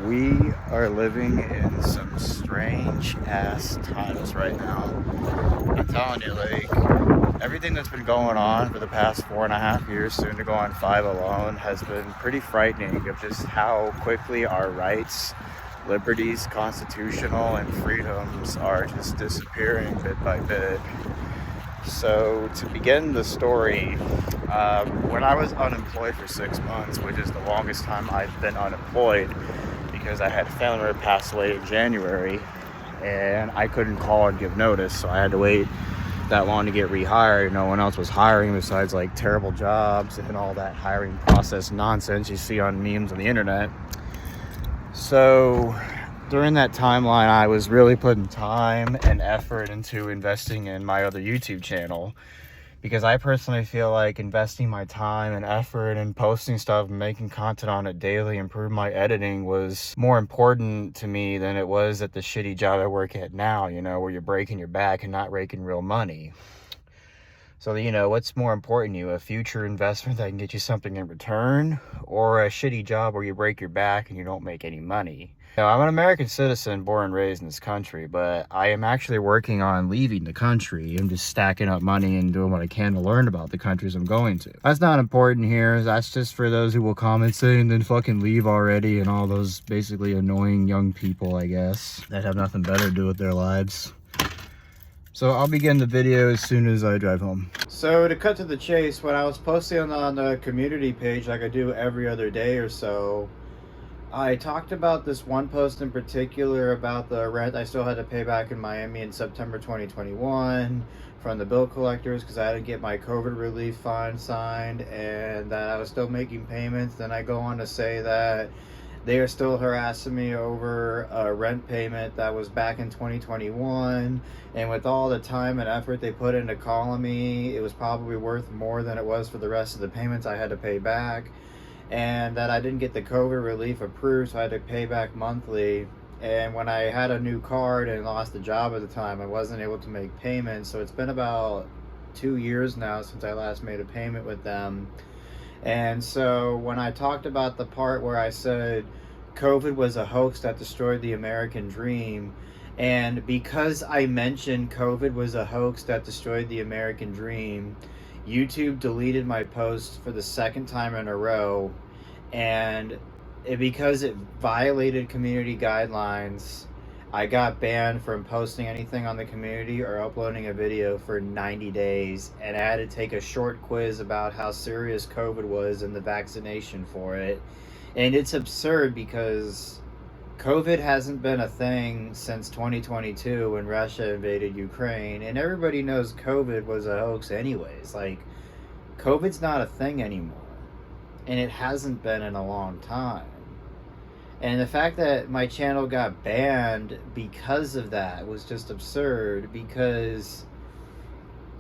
We are living in some strange ass times right now. I'm telling you, like, everything that's been going on for the past 4.5 years, soon to go on 5 alone, has been pretty frightening of just how quickly our rights, liberties, constitutional, and freedoms are just disappearing bit by bit. So, to begin the story, when I was unemployed for 6 months, which is the longest time I've been unemployed, because I had a family member pass away in January, and I couldn't call and give notice, so I had to wait that long to get rehired. No one else was hiring besides like terrible jobs and all that hiring process nonsense you see on memes on the internet. So during that timeline, I was really putting time and effort into investing in my other YouTube channel, because I personally feel like investing my time and effort and posting stuff and making content on it daily, improve my editing, was more important to me than it was at the shitty job I work at now, where you're breaking your back and not raking real money. So, what's more important to you, a future investment that can get you something in return, or a shitty job where you break your back and you don't make any money? I'm an American citizen, born and raised in this country, but I am actually working on leaving the country. I'm just stacking up money and doing what I can to learn about the countries I'm going to. That's not important here. That's just for those who will comment saying, then fucking leave already, and all those basically annoying young people, I guess, that have nothing better to do with their lives. So I'll begin the video as soon as I drive home. So to cut to the chase, when I was posting on the community page like I do every other day or so, I talked about this one post in particular about the rent I still had to pay back in Miami in September 2021 from the bill collectors, because I had to get my COVID relief fund signed, and that I was still making payments. Then I go on to say that they are still harassing me over a rent payment that was back in 2021, and with all the time and effort they put into calling me, it was probably worth more than it was for the rest of the payments I had to pay back. And that I didn't get the COVID relief approved, so I had to pay back monthly. And when I had a new card and lost the job at the time, I wasn't able to make payments. So it's been about 2 years now since I last made a payment with them. And so when I talked about the part where I said COVID was a hoax that destroyed the American dream, and because I mentioned COVID was a hoax that destroyed the American dream, YouTube deleted my post for the second time in a row, and because it violated community guidelines, I got banned from posting anything on the community or uploading a video for 90 days, and I had to take a short quiz about how serious COVID was and the vaccination for it. And it's absurd because COVID hasn't been a thing since 2022 when Russia invaded Ukraine, and everybody knows COVID was a hoax anyways. Like, COVID's not a thing anymore, and it hasn't been in a long time. And the fact that my channel got banned because of that was just absurd, because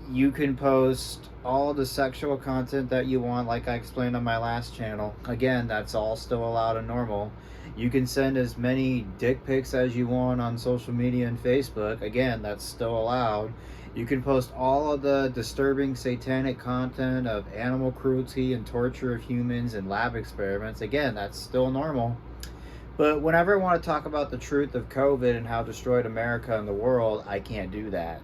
you can post all the sexual content that you want, like I explained on my last channel. Again, that's all still allowed and normal. You can send as many dick pics as you want on social media and Facebook. Again, that's still allowed. You can post all of the disturbing satanic content of animal cruelty and torture of humans and lab experiments. Again, that's still normal. But whenever I want to talk about the truth of COVID and how it destroyed America and the world, I can't do that.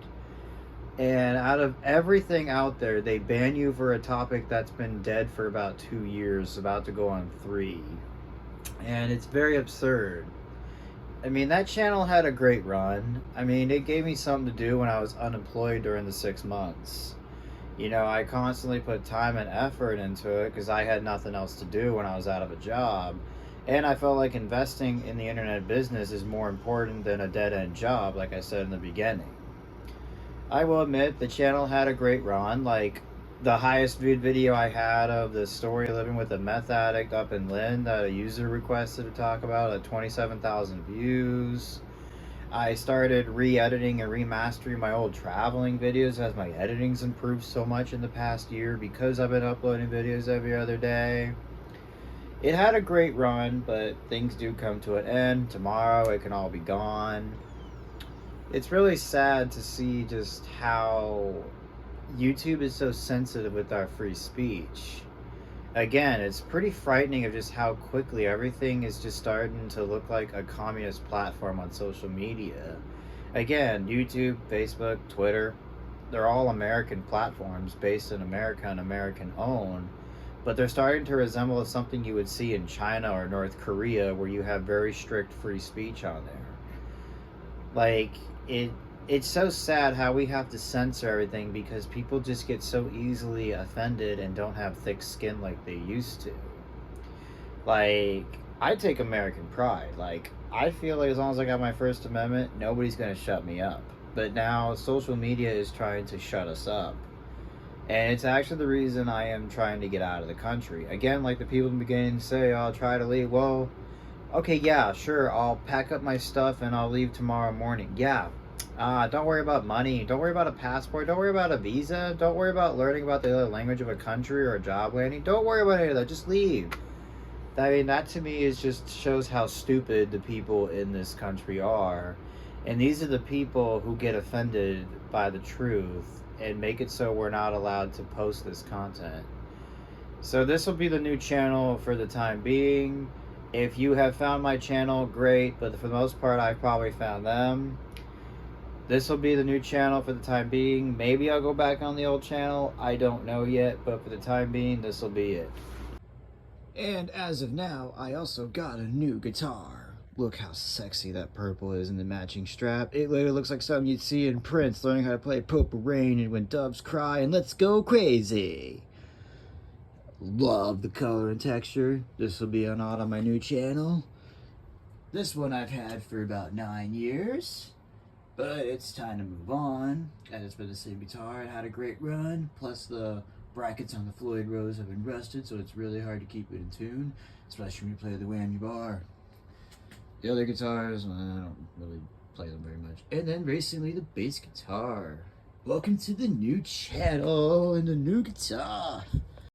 And out of everything out there, they ban you for a topic that's been dead for about 2 years, about to go on 3. And it's very absurd. I mean, that channel had a great run. I mean, it gave me something to do when I was unemployed during the 6 months. I constantly put time and effort into it because I had nothing else to do when I was out of a job. And I felt like investing in the internet business is more important than a dead-end job, like I said in the beginning. I will admit the channel had a great run. Like, the highest viewed video I had of the story living with a meth addict up in Lynn that a user requested to talk about at 27,000 views. I started re-editing and remastering my old traveling videos as my editing's improved so much in the past year because I've been uploading videos every other day. It had a great run, but things do come to an end. Tomorrow it can all be gone. It's really sad to see just how YouTube is so sensitive with our free speech. again, it's pretty frightening of just how quickly everything is just starting to look like a communist platform on social media. Again, YouTube, Facebook, Twitter, they're all American platforms based in America and American owned, but they're starting to resemble something you would see in China or North Korea where you have very strict free speech on there. Like it it's so sad how we have to censor everything because people just get so easily offended and don't have thick skin like they used to. Like, I take American pride. Like, I feel like as long as I got my First Amendment, nobody's gonna shut me up. But now social media is trying to shut us up. And it's actually the reason I am trying to get out of the country. Again, like the people in the beginning say, "Oh, I'll try to leave." Well, okay, yeah, sure, I'll pack up my stuff and I'll leave tomorrow morning. Yeah. Don't worry about money. Don't worry about a passport. Don't worry about a visa. Don't worry about learning about the other language of a country or a job landing. Don't worry about any of that. Just leave. I mean, that to me is just shows how stupid the people in this country are. And these are the people who get offended by the truth and make it so we're not allowed to post this content. So this will be the new channel for the time being. If you have found my channel, great, but for the most part, I've probably found them. This will be the new channel for the time being. Maybe I'll go back on the old channel. I don't know yet, but for the time being, this will be it. And as of now, I also got a new guitar. Look how sexy that purple is in the matching strap. It literally looks like something you'd see in Prince learning how to play Purple Rain and When Doves Cry and Let's Go Crazy. Love the color and texture. This will be on my new channel. This one I've had for about 9 years. But it's time to move on. And it's been the same guitar. It had a great run. Plus the brackets on the Floyd Rose have been rusted, so it's really hard to keep it in tune, especially when you play the whammy bar. The other guitars, well, I don't really play them very much. And then recently the bass guitar. Welcome to the new channel and the new guitar.